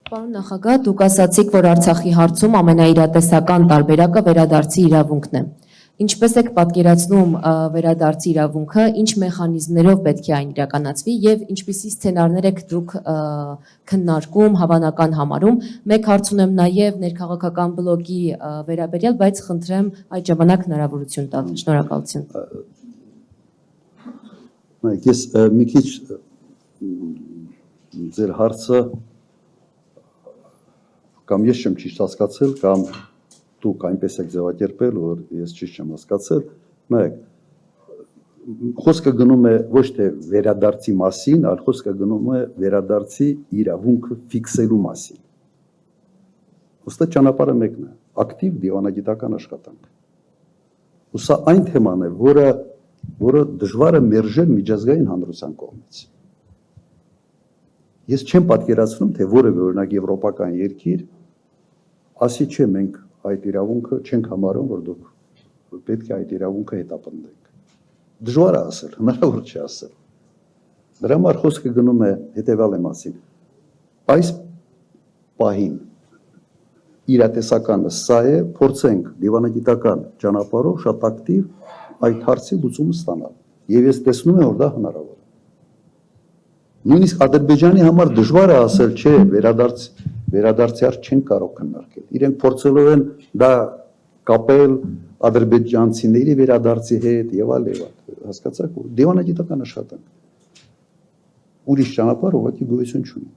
Պարոն նախագահ, դուք ասացիք, որ Արցախի հարցում ամենաիրատեսական տարբերակը վերադարձի իրավունքն է։ Ինչպես եք պատկերացնում վերադարձի իրավունքը, ինչ մեխանիզմներով պետք է այն իրականացվի եւ ինչպիսի սցենարներ եք դուք քննարկում, հավանական համարում։ Մեկ հարց ունեմ նաեւ ներքաղաքական բլոկի վերաբերյալ, բայց խնդրեմ այդ ժամանակ հնարավորություն տալ։ Շնորհակալություն։ Ես մի քիչ ձեր հարցը կամ ես չեմ ճիշտ հասկացել, կամ դուք այնպես եք ձևակերպել, որ ես ճիշտ չեմ հասկացել, մեկ, խոսքը գնում է ոչ թե վերադարձի մասին, այլ խոսքը գնում է վերադարձի իրավունքը ֆիքսելու մասին։ Ոստը ճանապարհը մեկն է, ակտիվ դիվանագիտական աշխատանք։ Ու սա այն թեման է, որը դժվար է մերժել միջազգային հանրության կողմից։ Ես չեմ պատկերացնում, թե որևէ օրինակ եվրոպական երկիր ասի չէ, մենք այդ իրավունքը չենք համարում, որ դուք պետք է այդ իրավունքը հետապնդենք։ Դժվար է ասել, հնարավոր չէ ասել։ Դրա համար խոսքը գնում է հետևյալի մասին։ Այս պահին իրատեսականը սա է, փորձենք դիվանագիտական ճանապարհով շատ ակտիվ այդ հարցի լուծումը ստանալ։ Եվ ես տեսնում եմ, որ դա հնարավոր է։ Նույնիսկ Ադրբեջանի համար դժվար է ասել, չէ, վերադարձի հարց չեն կարող քննարկել։ Իրենք փորձելով են դա կապել ադրբեջանցիների վերադարձի հետ եւ այլ, հասկացաք, դիվանագիտական աշխատանք։ Ուրիշ ճանապարհ ուղղակի գոյություն չունի։